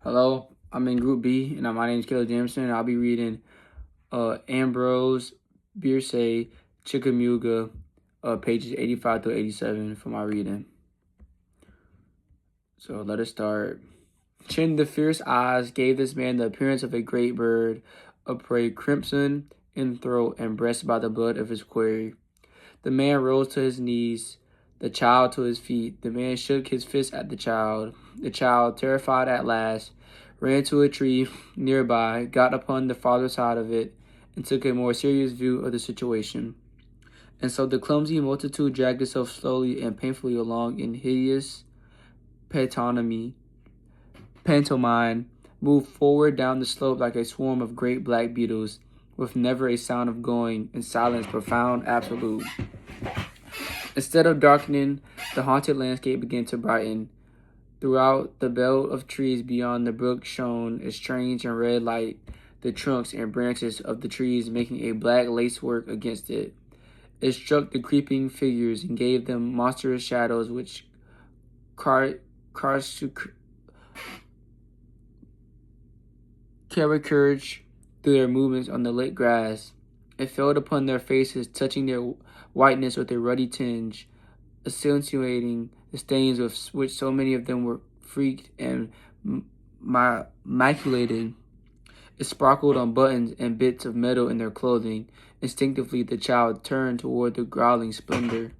Hello, I'm in Group B, and my name is Caleb Jameson. And I'll be reading Ambrose Bierce Chickamauga, pages 85 to 87 for my reading. So let us start. Chin, the fierce eyes gave this man the appearance of a great bird, a prey crimson in throat and breast by the blood of his quarry. The man rose to his knees, the child to his feet. The man shook his fist at the child. The child, terrified at last, ran to a tree nearby, got upon the farther side of it, and took a more serious view of the situation. And so the clumsy multitude dragged itself slowly and painfully along in hideous pantomime, moved forward down the slope like a swarm of great black beetles, with never a sound of going, in silence profound, absolute. Instead of darkening, the haunted landscape began to brighten. Throughout the belt of trees beyond the brook shone a strange and red light, the trunks and branches of the trees making a black lacework against it. It struck the creeping figures and gave them monstrous shadows which caricatured through their movements on the lit grass. It fell upon their faces, touching their whiteness with a ruddy tinge, accentuating the stains with which so many of them were freaked and maculated. It sparkled on buttons and bits of metal in their clothing. Instinctively, the child turned toward the growling splendor.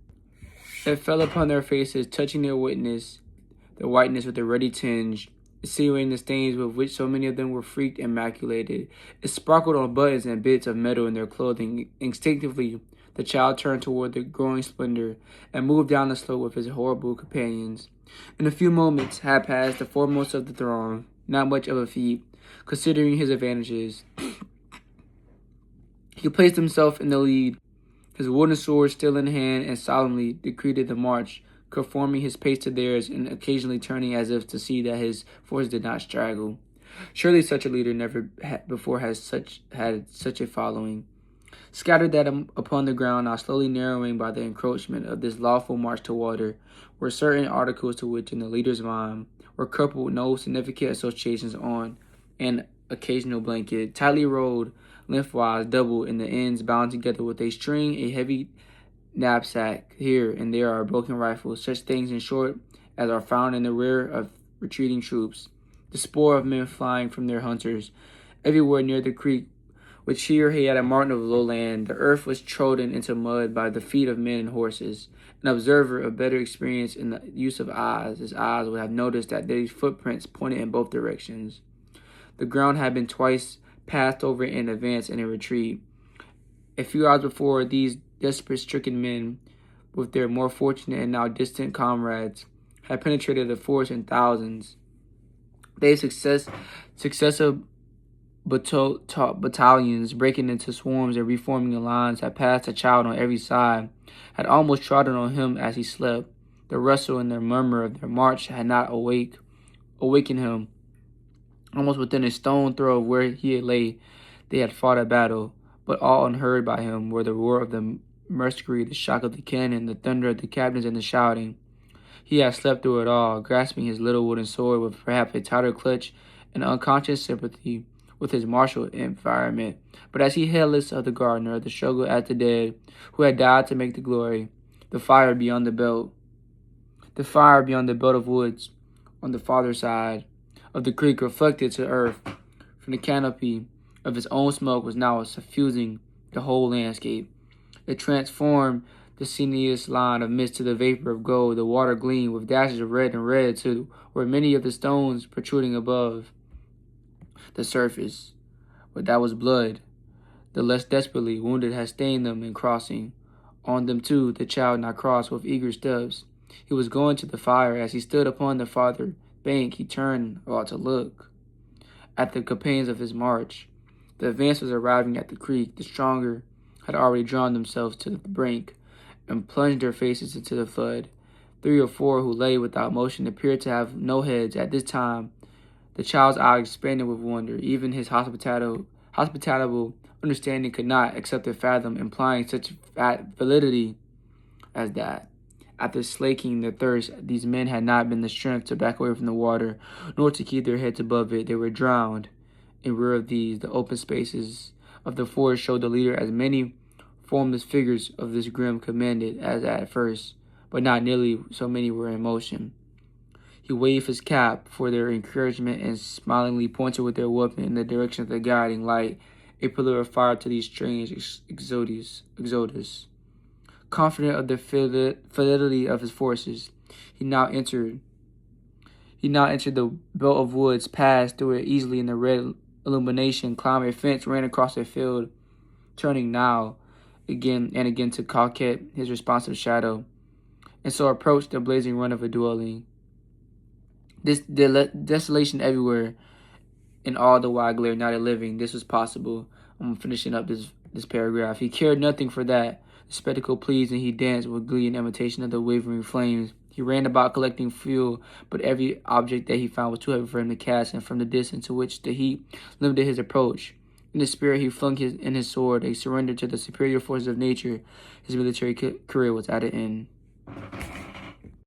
It fell upon their faces, touching their whiteness with a ruddy tinge, insinuating the stains with which so many of them were freaked and maculated. It sparkled on buttons and bits of metal in their clothing. Instinctively, the child turned toward the growing splendor and moved down the slope with his horrible companions. In a few moments had passed the foremost of the throng, not much of a feat, considering his advantages. He placed himself in the lead, his wooden sword still in hand, and solemnly decreed the march, conforming his pace to theirs and occasionally turning as if to see that his force did not straggle. Surely such a leader never before had such a following. Scattered that upon the ground, now slowly narrowing by the encroachment of this lawful march to water, were certain articles to which in the leader's mind were coupled no significant associations on an occasional blanket, tightly rolled lengthwise, doubled in the ends, bound together with a string, a heavy knapsack. Here and there are broken rifles, such things in short as are found in the rear of retreating troops, the spoor of men flying from their hunters. Everywhere near the creek, which here he had a marked of lowland, the earth was trodden into mud by the feet of men and horses. An observer of better experience in the use of his eyes would have noticed that these footprints pointed in both directions. The ground had been twice passed over in advance and in retreat. A few hours before, these desperate-stricken men, with their more fortunate and now distant comrades, had penetrated the forest in thousands. Successive battalions, breaking into swarms and reforming the lines, had passed the child on every side, had almost trodden on him as he slept. The rustle and the murmur of their march had not awakened him. Almost within a stone throw of where he lay, they had fought a battle, but all unheard by him were the roar of the musketry, the shock of the cannon, the thunder of the captains, and the shouting. He had slept through it all, grasping his little wooden sword with perhaps a tighter clutch and unconscious sympathy with his martial environment. But as he heedless of the gardener, the struggle at the dead, who had died to make the glory, the fire beyond the belt of woods on the farther side of the creek reflected to earth from the canopy of his own smoke was now suffusing the whole landscape. It transformed the sinuous line of mist to the vapor of gold. The water gleamed with dashes of red and red too, where many of the stones protruding above the surface. But that was blood. The less desperately wounded had stained them in crossing. On them too the child now crossed with eager steps. He was going to the fire. As he stood upon the farther bank, he turned about to look at the companions of his march. The advance was arriving at the creek. The stronger had already drawn themselves to the brink and plunged their faces into the flood. 3 or 4 who lay without motion appeared to have no heads. At this time, the child's eyes expanded with wonder. Even his hospitable understanding could not accept a fathom implying such validity as that. After slaking their thirst, these men had not been the strength to back away from the water, nor to keep their heads above it. They were drowned. In rear of these, the open spaces of the forest showed the leader as many formless figures of this grim commanded as at first, but not nearly so many were in motion. He waved his cap for their encouragement and smilingly pointed with their weapon in the direction of the guiding light, a pillar of fire to these strange exodus. Confident of the fidelity of his forces, he now entered the belt of woods, passed through it easily in the red illumination, climbed a fence, ran across a field, turning now again and again to coquet his responsive shadow, and so approached the blazing run of a dwelling. This desolation everywhere, in all the wide glare, not a living. This was possible. I'm finishing up this paragraph. He cared nothing for that. The spectacle pleased, and he danced with glee in imitation of the wavering flames. He ran about collecting fuel, but every object that he found was too heavy for him to cast, and from the distance to which the heat limited his approach. In the spirit, he flung in his sword, a surrender to the superior forces of nature. His military career was at an end.